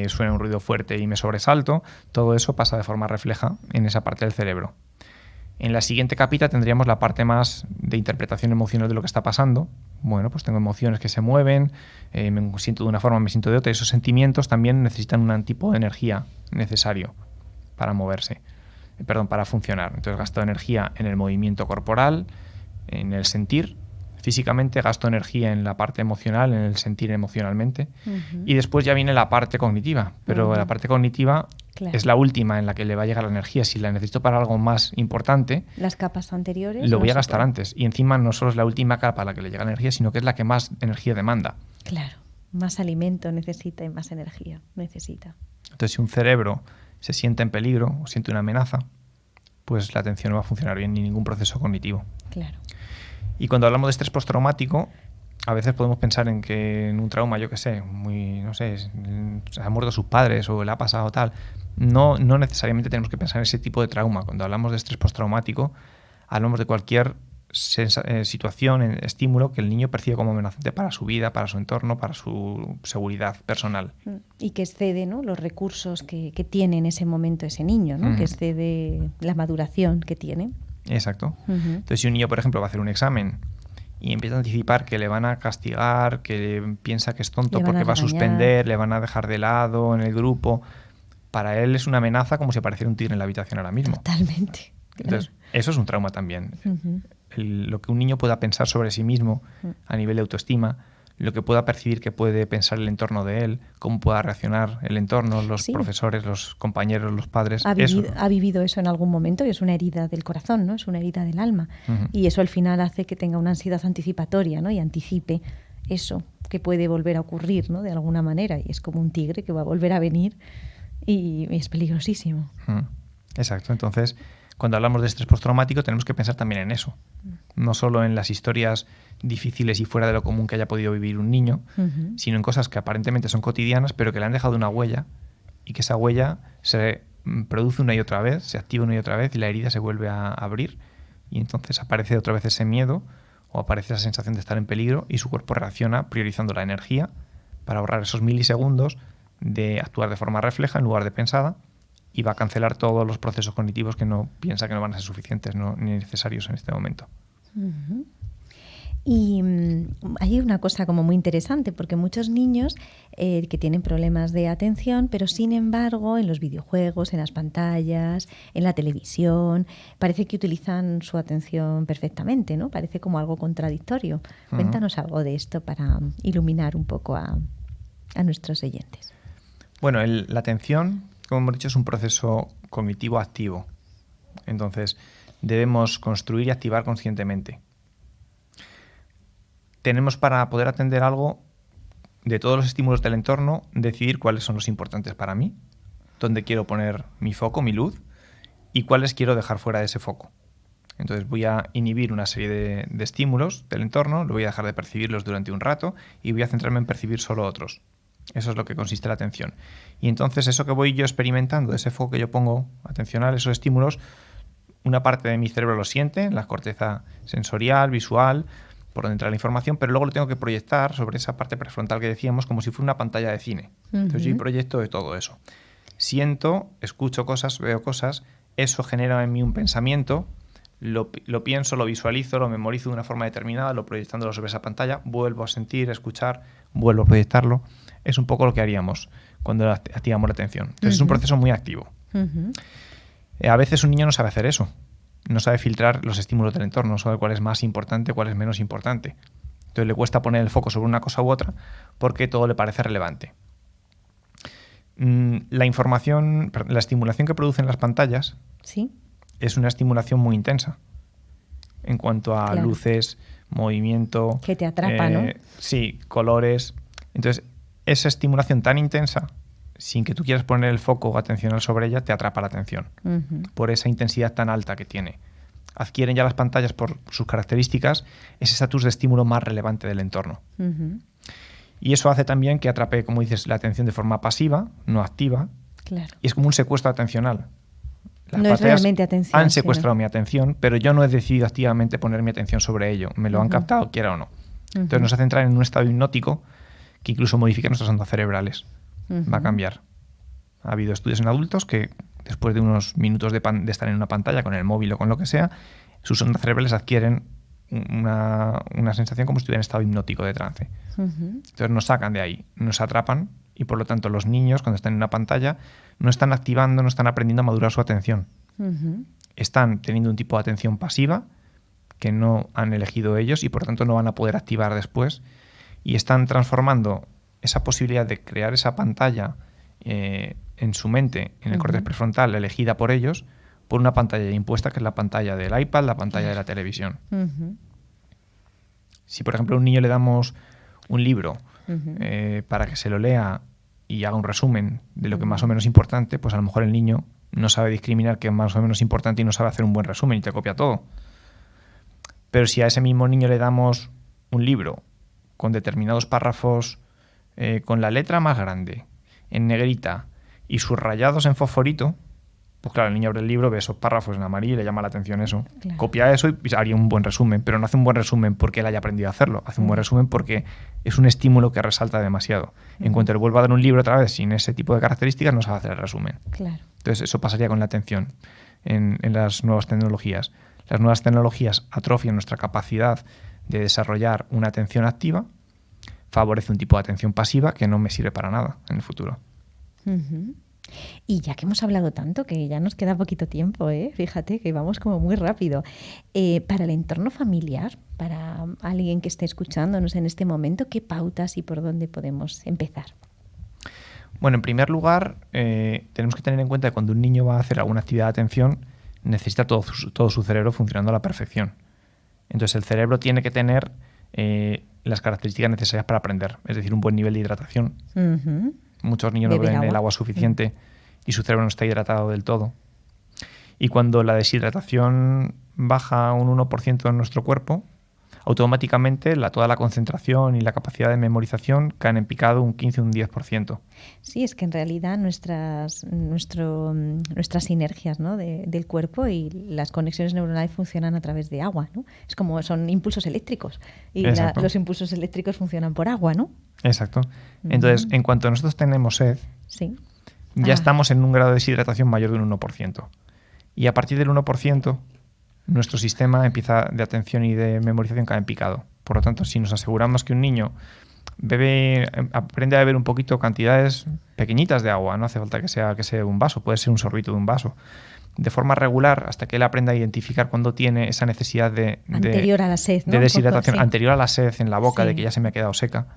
suena un ruido fuerte y me sobresalto. Todo eso pasa de forma refleja en esa parte del cerebro. En la siguiente capita tendríamos la parte más de interpretación emocional de lo que está pasando. Bueno, pues tengo emociones que se mueven, me siento de una forma, me siento de otra. Esos sentimientos también necesitan un tipo de energía necesario para moverse, para funcionar. Entonces gasto energía en el movimiento corporal, en el sentir. Físicamente gasto energía en la parte emocional, en el sentir emocionalmente. Y después ya viene la parte cognitiva. Pero la parte cognitiva es la última en la que le va a llegar la energía. Si la necesito para algo más importante, las capas anteriores lo voy a gastar antes. Y encima no solo es la última capa a la que le llega la energía, sino que es la que más energía demanda. Claro, más alimento necesita y más energía necesita. Entonces, si un cerebro se siente en peligro o siente una amenaza, pues la atención no va a funcionar bien ni ningún proceso cognitivo. Claro. Y cuando hablamos de estrés postraumático, a veces podemos pensar en que en un trauma, yo qué sé, se han muerto sus padres o le ha pasado tal. No necesariamente tenemos que pensar en ese tipo de trauma. Cuando hablamos de estrés postraumático, hablamos de cualquier situación, estímulo que el niño percibe como amenazante para su vida, para su entorno, para su seguridad personal. Y que excede, ¿no?, los recursos que tiene en ese momento ese niño, ¿no? Que excede la maduración que tiene. Exacto. Entonces, si un niño, por ejemplo, va a hacer un examen y empieza a anticipar que le van a castigar, que piensa que es tonto porque va a suspender, le van a dejar de lado en el grupo, para él es una amenaza como si apareciera un tigre en la habitación ahora mismo. Totalmente. Entonces, eso es un trauma también. Lo que un niño pueda pensar sobre sí mismo a nivel de autoestima, lo que pueda percibir que puede pensar el entorno de él, cómo pueda reaccionar el entorno, los profesores, los compañeros, los padres. Ha vivido eso en algún momento y es una herida del corazón, ¿no? Es una herida del alma. Y eso al final hace que tenga una ansiedad anticipatoria, ¿no? Y anticipe eso que puede volver a ocurrir, ¿no?, de alguna manera. Y es como un tigre que va a volver a venir y es peligrosísimo. Exacto. Entonces, cuando hablamos de estrés postraumático tenemos que pensar también en eso. No solo en las historias difíciles y fuera de lo común que haya podido vivir un niño, sino en cosas que aparentemente son cotidianas, pero que le han dejado una huella y que esa huella se produce una y otra vez, se activa una y otra vez y la herida se vuelve a abrir y entonces aparece otra vez ese miedo o aparece esa sensación de estar en peligro y su cuerpo reacciona priorizando la energía para ahorrar esos milisegundos de actuar de forma refleja en lugar de pensada y va a cancelar todos los procesos cognitivos que no piensa que no van a ser suficientes ni necesarios en este momento. Y hay una cosa como muy interesante, porque muchos niños que tienen problemas de atención, pero sin embargo en los videojuegos, en las pantallas, en la televisión, parece que utilizan su atención perfectamente, ¿no? Parece como algo contradictorio. Cuéntanos algo de esto para iluminar un poco a nuestros oyentes. Bueno, la atención, como hemos dicho, es un proceso cognitivo activo. Entonces, debemos construir y activar conscientemente. Tenemos, para poder atender algo, de todos los estímulos del entorno, decidir cuáles son los importantes para mí, dónde quiero poner mi foco, mi luz, y cuáles quiero dejar fuera de ese foco. Entonces voy a inhibir una serie de estímulos del entorno, lo voy a dejar de percibirlos durante un rato y voy a centrarme en percibir solo otros. Eso es lo que consiste la atención. Y entonces eso que voy yo experimentando, ese foco que yo pongo atencional, esos estímulos, una parte de mi cerebro lo siente, la corteza sensorial, visual, por donde entra la información, pero luego lo tengo que proyectar sobre esa parte prefrontal que decíamos, como si fuera una pantalla de cine. Entonces yo proyecto de todo eso. Siento, escucho cosas, veo cosas, eso genera en mí un pensamiento, lo pienso, lo visualizo, lo memorizo de una forma determinada, lo proyectándolo sobre esa pantalla, vuelvo a sentir, escuchar, vuelvo a proyectarlo. Es un poco lo que haríamos cuando activamos la atención. Entonces es un proceso muy activo. A veces un niño no sabe hacer eso. No sabe filtrar los estímulos del entorno, no sabe cuál es más importante, cuál es menos importante. Entonces le cuesta poner el foco sobre una cosa u otra porque todo le parece relevante. La estimulación que producen las pantallas es una estimulación muy intensa en cuanto a luces, movimiento. Que te atrapa, ¿no? Sí, colores. Entonces, esa estimulación tan intensa, sin que tú quieras poner el foco o atención sobre ella, te atrapa la atención. Por esa intensidad tan alta que tiene. Adquieren ya las pantallas, por sus características, ese estatus de estímulo más relevante del entorno. Y eso hace también que atrape, como dices, la atención de forma pasiva, no activa. Claro. Y es como un secuestro atencional. Las no es realmente atención. Han secuestrado mi atención, pero yo no he decidido activamente poner mi atención sobre ello. Me lo han captado, quiera o no. Entonces nos hace entrar en un estado hipnótico que incluso modifica nuestras ondas cerebrales. Va a cambiar. Ha habido estudios en adultos que después de unos minutos de estar en una pantalla con el móvil o con lo que sea, sus ondas cerebrales adquieren una sensación como si estuvieran en estado hipnótico de trance. Entonces nos sacan de ahí, nos atrapan y por lo tanto los niños cuando están en una pantalla no están activando, no están aprendiendo a madurar su atención. Están teniendo un tipo de atención pasiva que no han elegido ellos y por lo tanto no van a poder activar después y están transformando esa posibilidad de crear esa pantalla en su mente, en el córtex prefrontal, elegida por ellos, por una pantalla impuesta que es la pantalla del iPad, la pantalla de la televisión. Si por ejemplo a un niño le damos un libro para que se lo lea y haga un resumen de lo que más o menos es importante, pues a lo mejor el niño no sabe discriminar qué es más o menos importante y no sabe hacer un buen resumen y te copia todo. Pero si a ese mismo niño le damos un libro con determinados párrafos con la letra más grande, en negrita y subrayados en fosforito, pues claro, el niño abre el libro, ve esos párrafos en amarillo y le llama la atención eso. Claro. Copia eso y haría un buen resumen, pero no hace un buen resumen porque él haya aprendido a hacerlo. Hace un buen resumen porque es un estímulo que resalta demasiado. En cuanto le vuelva a dar un libro otra vez sin ese tipo de características, no sabe hacer el resumen. Claro. Entonces eso pasaría con la atención en las nuevas tecnologías. Las nuevas tecnologías atrofian nuestra capacidad de desarrollar una atención activa, favorece un tipo de atención pasiva que no me sirve para nada en el futuro. Y ya que hemos hablado tanto, que ya nos queda poquito tiempo, fíjate que vamos como muy rápido. Para el entorno familiar, para alguien que esté escuchándonos en este momento, ¿qué pautas y por dónde podemos empezar? Bueno, en primer lugar, tenemos que tener en cuenta que cuando un niño va a hacer alguna actividad de atención, necesita todo su cerebro funcionando a la perfección. Entonces el cerebro tiene que tener las características necesarias para aprender, es decir, un buen nivel de hidratación. Muchos niños no beben el agua suficiente y su cerebro no está hidratado del todo. Y cuando la deshidratación baja un 1% en nuestro cuerpo, automáticamente toda la concentración y la capacidad de memorización caen en picado un 15 o un 10%. Sí, es que en realidad nuestras sinergias, ¿no? del cuerpo y las conexiones neuronales funcionan a través de agua, ¿no? Es como son impulsos eléctricos y los impulsos eléctricos funcionan por agua, ¿no? Exacto. Entonces, en cuanto nosotros tenemos sed, ya estamos en un grado de deshidratación mayor de un 1%. Y a partir del 1%, nuestro sistema de atención y de memorización cae en picado. Por lo tanto, si nos aseguramos que un niño aprende a beber un poquito cantidades pequeñitas de agua, no hace falta que sea un vaso, puede ser un sorbito de un vaso, de forma regular hasta que él aprenda a identificar cuando tiene esa necesidad anterior a la sed, ¿no? de deshidratación, anterior a la sed en la boca, de que ya se me ha quedado seca.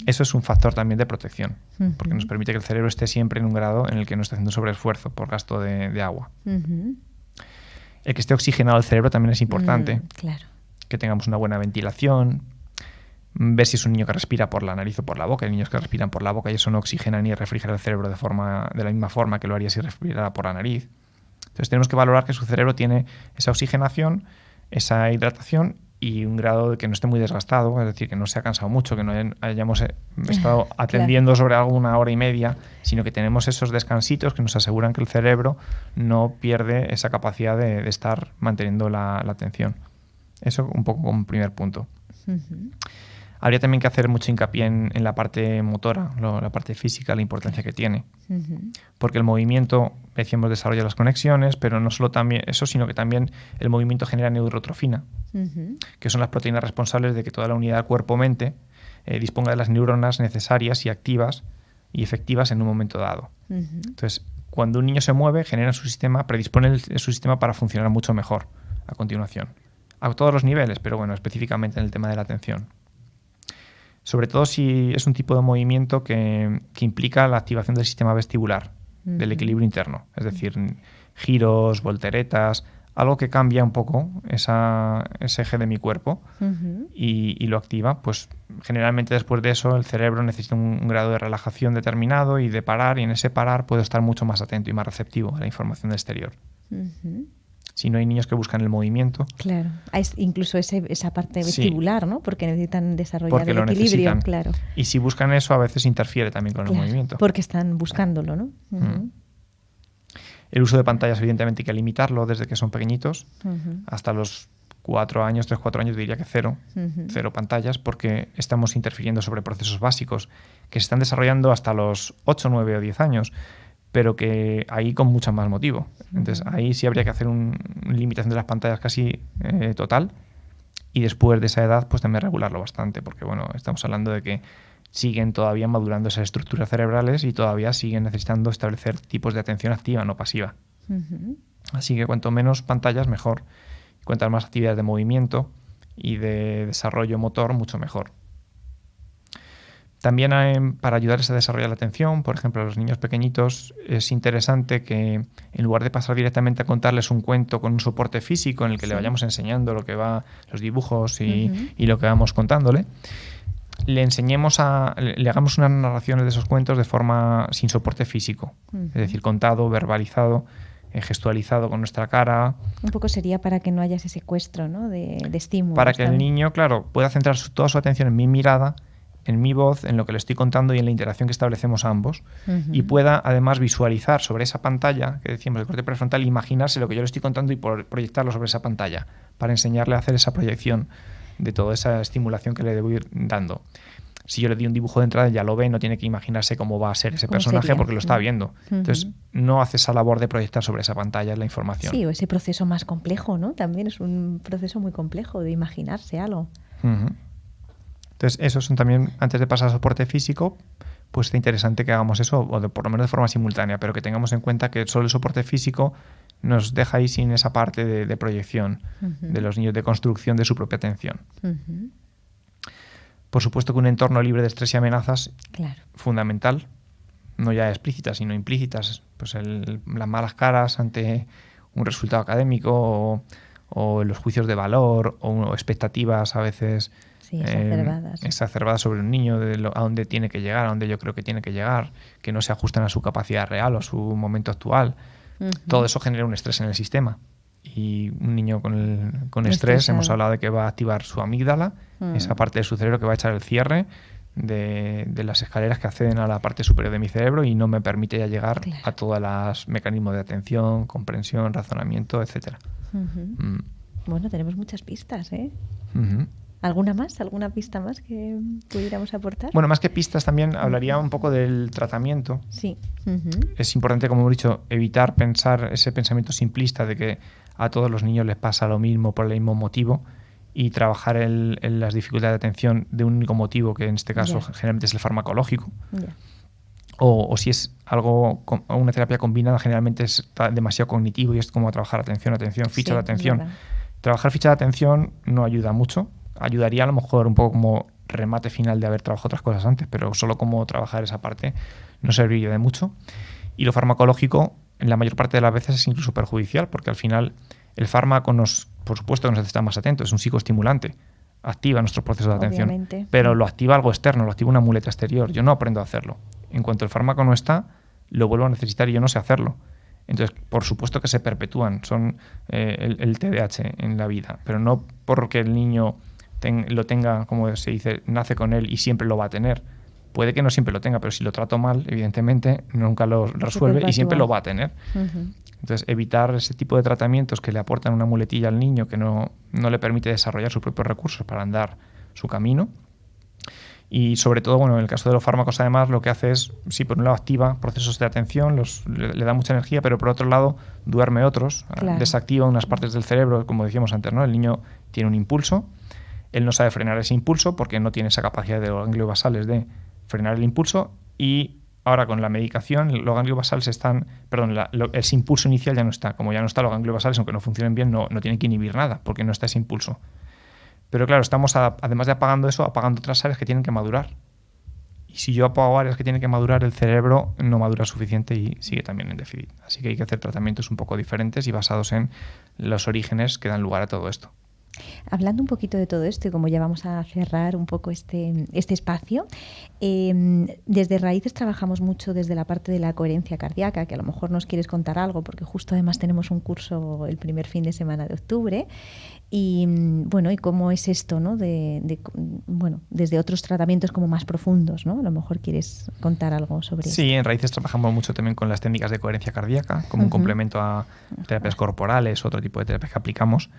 Eso es un factor también de protección, porque nos permite que el cerebro esté siempre en un grado en el que no esté haciendo sobreesfuerzo por gasto de agua. El que esté oxigenado el cerebro también es importante. Claro. Que tengamos una buena ventilación, ver si es un niño que respira por la nariz o por la boca. Hay niños que respiran por la boca y eso no oxigena ni refrigera el cerebro de la misma forma que lo haría si respirara por la nariz. Entonces tenemos que valorar que su cerebro tiene esa oxigenación, esa hidratación y un grado de que no esté muy desgastado, es decir, que no se ha cansado mucho, que no hayamos estado atendiendo sobre algo una hora y media, sino que tenemos esos descansitos que nos aseguran que el cerebro no pierde esa capacidad de estar manteniendo la atención. Eso un poco como primer punto. Habría también que hacer mucho hincapié en la parte motora, la parte física, la importancia que tiene. Porque el movimiento, decíamos, desarrolla las conexiones, pero no solo también eso, sino que también el movimiento genera neurotrofina, que son las proteínas responsables de que toda la unidad cuerpo-mente disponga de las neuronas necesarias y activas y efectivas en un momento dado. Entonces, cuando un niño se mueve, genera su sistema, predispone su sistema para funcionar mucho mejor a continuación. A todos los niveles, pero bueno, específicamente en el tema de la atención. Sobre todo si es un tipo de movimiento que implica la activación del sistema vestibular, del equilibrio interno. Es decir, giros, volteretas, algo que cambia un poco ese eje de mi cuerpo y lo activa, pues generalmente después de eso el cerebro necesita un grado de relajación determinado y de parar, y en ese parar puedo estar mucho más atento y más receptivo a la información del exterior. Si no, hay niños que buscan el movimiento. Claro, incluso esa parte vestibular, ¿no? Porque necesitan desarrollar porque el equilibrio. Necesitan. Claro. Y si buscan eso, a veces interfiere también con el movimiento. Porque están buscándolo, ¿no? El uso de pantallas, evidentemente, hay que limitarlo desde que son pequeñitos. Hasta los 4 años, 3-4 años, diría que cero pantallas, porque estamos interfiriendo sobre procesos básicos que se están desarrollando hasta los 8, 9 o 10 años, pero que ahí con mucho más motivo. Entonces, ahí sí habría que hacer una limitación de las pantallas casi total, y después de esa edad, pues también regularlo bastante, porque bueno, estamos hablando de que siguen todavía madurando esas estructuras cerebrales y todavía siguen necesitando establecer tipos de atención activa, no pasiva. Así que cuanto menos pantallas, mejor. Cuantas más actividades de movimiento y de desarrollo motor, mucho mejor. También para ayudarles a desarrollar la atención, por ejemplo, a los niños pequeñitos, es interesante que en lugar de pasar directamente a contarles un cuento con un soporte físico en el que le vayamos enseñando lo que va, los dibujos y lo que vamos contándole, le hagamos unas narraciones de esos cuentos de forma sin soporte físico, es decir, contado, verbalizado, gestualizado con nuestra cara. Un poco sería para que no haya ese secuestro, ¿no? de estímulos. Para que el niño, claro, pueda centrar toda su atención en mi mirada, en mi voz, en lo que le estoy contando y en la interacción que establecemos ambos, y pueda además visualizar sobre esa pantalla, que decíamos el corte prefrontal, imaginarse lo que yo le estoy contando y proyectarlo sobre esa pantalla, para enseñarle a hacer esa proyección de toda esa estimulación que le debo ir dando. Si yo le doy un dibujo de entrada, ya lo ve, no tiene que imaginarse cómo va a ser ese personaje porque lo está viendo. Entonces, no hace esa labor de proyectar sobre esa pantalla la información. Sí, o ese proceso más complejo, ¿no? También es un proceso muy complejo de imaginarse algo. Entonces, esos son también, antes de pasar a soporte físico, pues es interesante que hagamos eso, o por lo menos de forma simultánea, pero que tengamos en cuenta que solo el soporte físico nos deja ahí sin esa parte de proyección de los niños, de construcción de su propia atención. Por supuesto que un entorno libre de estrés y amenazas, fundamental, no ya explícitas, sino implícitas, pues las malas caras ante un resultado académico o los juicios de valor o expectativas a veces exacerbadas sobre un niño, a dónde tiene que llegar, a dónde yo creo que tiene que llegar, que no se ajustan a su capacidad real o a su momento actual. Todo eso genera un estrés en el sistema. Y un niño con estrés, hemos hablado de que va a activar su amígdala, esa parte de su cerebro que va a echar el cierre de las escaleras que acceden a la parte superior de mi cerebro y no me permite ya llegar a todos los mecanismos de atención, comprensión, razonamiento, etcétera. Bueno, tenemos muchas pistas, ¿eh? ¿Alguna más? ¿Alguna pista más que pudiéramos aportar? Bueno, más que pistas también hablaría un poco del tratamiento. Sí. Es importante, como hemos dicho, evitar pensar ese pensamiento simplista de que a todos los niños les pasa lo mismo por el mismo motivo y trabajar en las dificultades de atención de un único motivo, que en este caso generalmente es el farmacológico. O si es una terapia combinada, generalmente es demasiado cognitivo y es como trabajar atención, ficha de atención. Trabajar ficha de atención no ayuda mucho. Ayudaría a lo mejor un poco como remate final de haber trabajado otras cosas antes, pero solo como trabajar esa parte no serviría de mucho. Y lo farmacológico, en la mayor parte de las veces, es incluso perjudicial, porque al final el fármaco por supuesto que nos hace estar más atentos, es un psicoestimulante, activa nuestros procesos de atención, obviamente, pero lo activa algo externo, lo activa una muleta exterior. Yo no aprendo a hacerlo. En cuanto el fármaco no está, lo vuelvo a necesitar y yo no sé hacerlo. Entonces, por supuesto que se perpetúan, son el TDAH en la vida, pero no porque el niño lo tenga, como se dice, nace con él y siempre lo va a tener. Puede que no siempre lo tenga, pero si lo trato mal, evidentemente, nunca lo resuelve y siempre lo va a tener. Entonces, evitar ese tipo de tratamientos que le aportan una muletilla al niño que no le permite desarrollar sus propios recursos para andar su camino. Y sobre todo, bueno, en el caso de los fármacos, además, lo que hace es, sí, por un lado activa procesos de atención, le da mucha energía, pero por otro lado duerme otros, desactiva unas partes del cerebro, como decíamos antes, ¿no? El niño tiene un impulso, él no sabe frenar ese impulso porque no tiene esa capacidad de los ganglios basales de frenar el impulso, y ahora con la medicación los ganglios basales ese impulso inicial ya no está. Como ya no está, los ganglios basales, aunque no funcionen bien, no tienen que inhibir nada porque no está ese impulso. Pero claro, estamos además de apagando eso, apagando otras áreas que tienen que madurar. Y si yo apago áreas que tienen que madurar, el cerebro no madura suficiente y sigue también en déficit. Así que hay que hacer tratamientos un poco diferentes y basados en los orígenes que dan lugar a todo esto. Hablando un poquito de todo esto y como ya vamos a cerrar un poco este espacio, desde Raíces trabajamos mucho desde la parte de la coherencia cardíaca, que a lo mejor nos quieres contar algo, porque justo además tenemos un curso el primer fin de semana de octubre. Y bueno, y cómo es esto, ¿no? Bueno, desde otros tratamientos como más profundos, ¿no? A lo mejor quieres contar algo sobre esto. Sí, en Raíces trabajamos mucho también con las técnicas de coherencia cardíaca, como un complemento a terapias corporales, otro tipo de terapias que aplicamos,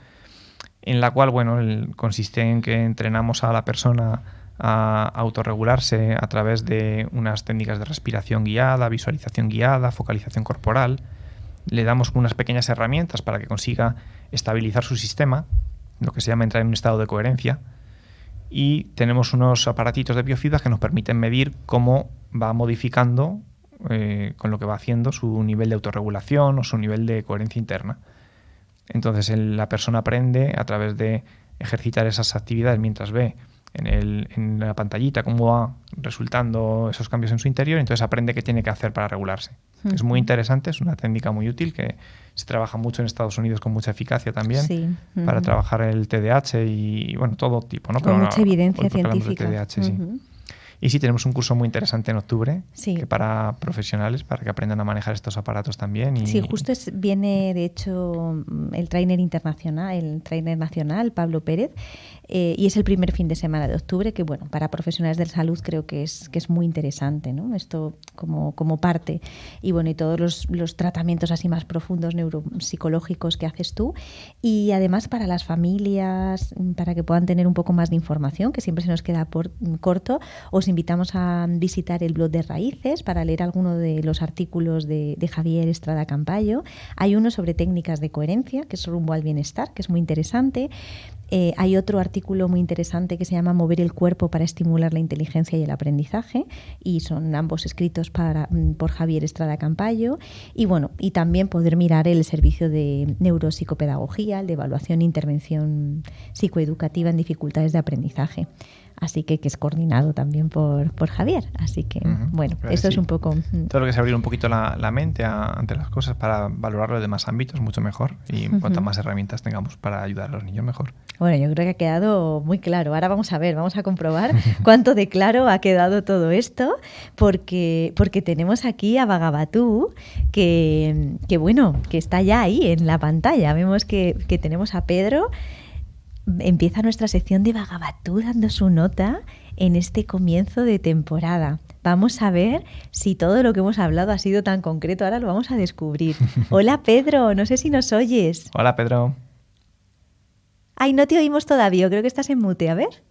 en la cual, bueno, consiste en que entrenamos a la persona a autorregularse a través de unas técnicas de respiración guiada, visualización guiada, focalización corporal. Le damos unas pequeñas herramientas para que consiga estabilizar su sistema, lo que se llama entrar en un estado de coherencia, y tenemos unos aparatitos de biofeedback que nos permiten medir cómo va modificando con lo que va haciendo su nivel de autorregulación o su nivel de coherencia interna. Entonces la persona aprende a través de ejercitar esas actividades mientras ve en la pantallita cómo va resultando esos cambios en su interior, entonces aprende qué tiene que hacer para regularse. Es muy interesante, es una técnica muy útil que se trabaja mucho en Estados Unidos con mucha eficacia también, para trabajar el TDAH y bueno, todo tipo, ¿no? Con mucha evidencia científica. TDAH, sí. Y sí, tenemos un curso muy interesante en octubre que para profesionales, para que aprendan a manejar estos aparatos también. Y... Sí, justo viene, de hecho, el trainer nacional, Pablo Pérez, y es el primer fin de semana de octubre, que bueno, para profesionales de la salud creo que es muy interesante, ¿no? Esto como parte. Y bueno, y todos los tratamientos así más profundos neuropsicológicos que haces tú. Y además para las familias, para que puedan tener un poco más de información, que siempre se nos queda corto, os invitamos a visitar el blog de Raíces para leer alguno de los artículos de Javier Estrada Campayo. Hay uno sobre técnicas de coherencia, que es rumbo al bienestar, que es muy interesante. Hay otro artículo muy interesante que se llama Mover el cuerpo para estimular la inteligencia y el aprendizaje, y son ambos escritos por Javier Estrada Campayo. Y bueno, y también poder mirar el servicio de neuropsicopedagogía, el de evaluación e intervención psicoeducativa en dificultades de aprendizaje. Así que es coordinado también por Javier. Así que, bueno, eso es un poco... Todo lo que es abrir un poquito la mente ante las cosas para valorar los demás ámbitos mucho mejor, y cuantas más herramientas tengamos para ayudar a los niños, mejor. Bueno, yo creo que ha quedado muy claro. Ahora vamos a comprobar cuánto de claro ha quedado todo esto, porque tenemos aquí a Bhagavatu, que bueno, que está ya ahí en la pantalla. Vemos que tenemos a Pedro. Empieza nuestra sección de Bhagavatu dando su nota en este comienzo de temporada. Vamos a ver si todo lo que hemos hablado ha sido tan concreto. Ahora lo vamos a descubrir. Hola, Pedro, no sé si nos oyes. Hola, Pedro. Ay, no te oímos todavía, creo que estás en mute, a ver.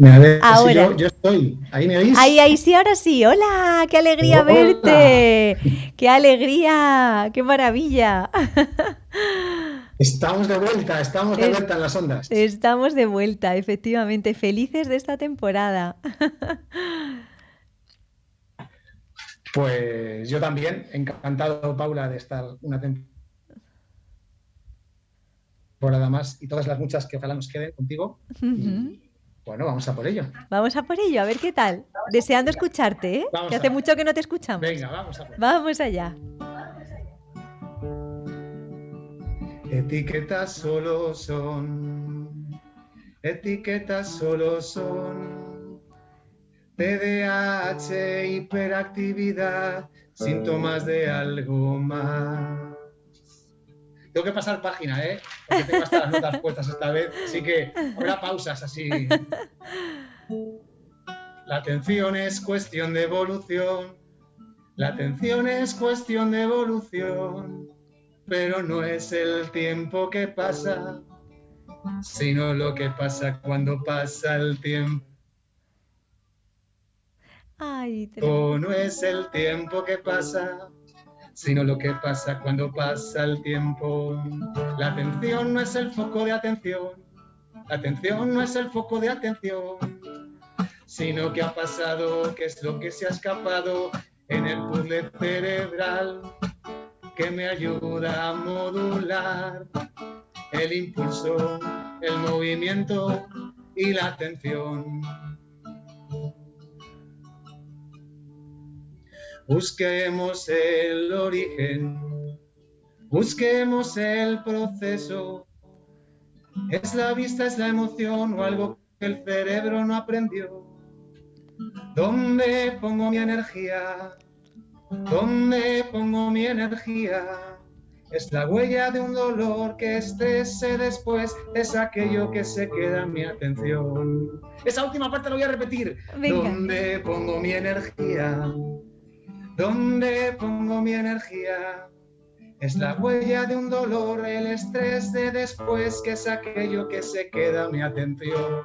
A ver, ahora. Si yo estoy. ¿Ahí me oís? Ahí sí, ahora sí. Hola, qué alegría verte. Qué alegría, qué maravilla. Estamos de vuelta en las ondas. Estamos de vuelta, efectivamente, felices de esta temporada. Pues yo también, encantado, Paula, de estar una temporada más y todas las muchas que ojalá nos queden contigo. Y bueno, vamos a por ello. Vamos a por ello, a ver qué tal. Deseando escucharte, ¿eh? Que hace mucho que no te escuchamos. Venga, vamos a por ello. Vamos allá. Etiquetas solo son TDAH, hiperactividad, síntomas de algo más. Tengo que pasar página, porque tengo hasta las notas puestas esta vez, así que habrá pausas así. La atención es cuestión de evolución. Pero no es el tiempo que pasa, sino lo que pasa cuando pasa el tiempo. No es el tiempo que pasa, sino lo que pasa cuando pasa el tiempo. La atención no es el foco de atención. Sino que ha pasado, qué es lo que se ha escapado en el puzzle cerebral, que me ayuda a modular el impulso, el movimiento y la atención. Busquemos el origen, busquemos el proceso, ¿Es la vista, es la emoción o algo que el cerebro no aprendió? ¿Dónde pongo mi energía? ¿Dónde pongo mi energía? Es la huella de un dolor que estrese después, es aquello que se queda en mi atención. Esa última parte la voy a repetir. Venga. ¿Dónde pongo mi energía? ¿Dónde pongo mi energía? Es la huella de un dolor, el estrés de después, que es aquello que se queda en mi atención.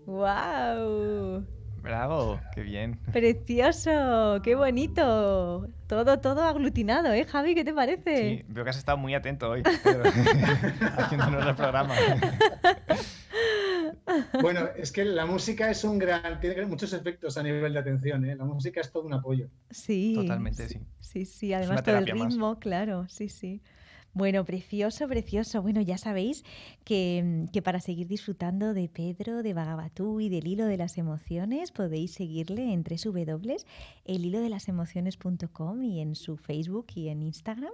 ¡Wow! ¡Bravo! ¡Qué bien! ¡Precioso! ¡Qué bonito! Todo aglutinado, ¿eh, Javi? ¿Qué te parece? Sí, veo que has estado muy atento hoy, Pedro, haciéndonos el programa. Bueno, es que la música es tiene muchos efectos a nivel de atención, ¿eh? La música es todo un apoyo. Sí. Totalmente, sí. Sí, además todo el ritmo, más. Claro, sí. Bueno, precioso. Bueno, ya sabéis que para seguir disfrutando de Pedro, de Bagabatú y del Hilo de las Emociones, podéis seguirle en www.elhilodelasemociones.com y en su Facebook y en Instagram.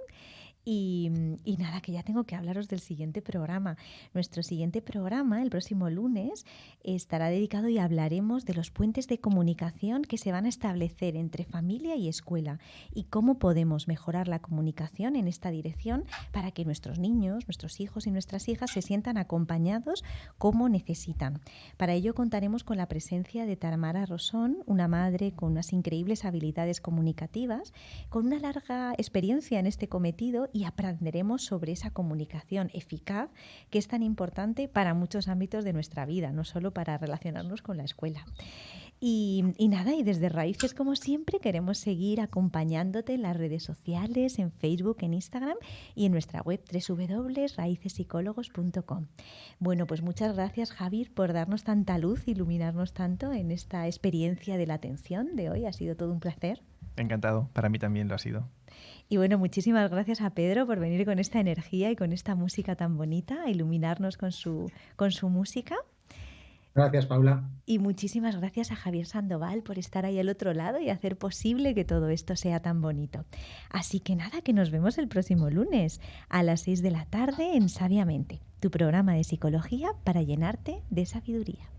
Y nada, que ya tengo que hablaros del siguiente programa. Nuestro siguiente programa, el próximo lunes, estará dedicado y hablaremos de los puentes de comunicación que se van a establecer entre familia y escuela y cómo podemos mejorar la comunicación en esta dirección para que nuestros niños, nuestros hijos y nuestras hijas se sientan acompañados como necesitan. Para ello contaremos con la presencia de Tamara Rosón, una madre con unas increíbles habilidades comunicativas, con una larga experiencia en este cometido, y aprenderemos sobre esa comunicación eficaz que es tan importante para muchos ámbitos de nuestra vida, no solo para relacionarnos con la escuela. Y nada, y desde Raíces, como siempre, queremos seguir acompañándote en las redes sociales, en Facebook, en Instagram y en nuestra web www.raicespsicólogos.com. Bueno, pues muchas gracias, Javier, por darnos tanta luz, iluminarnos tanto en esta experiencia de la atención de hoy. Ha sido todo un placer. Encantado, para mí también lo ha sido. Y bueno, muchísimas gracias a Pedro por venir con esta energía y con esta música tan bonita, a iluminarnos con su música. Gracias, Paula. Y muchísimas gracias a Javier Sandoval por estar ahí al otro lado y hacer posible que todo esto sea tan bonito. Así que nada, que nos vemos el próximo lunes a las 6 de la tarde en Sabiamente, tu programa de psicología para llenarte de sabiduría.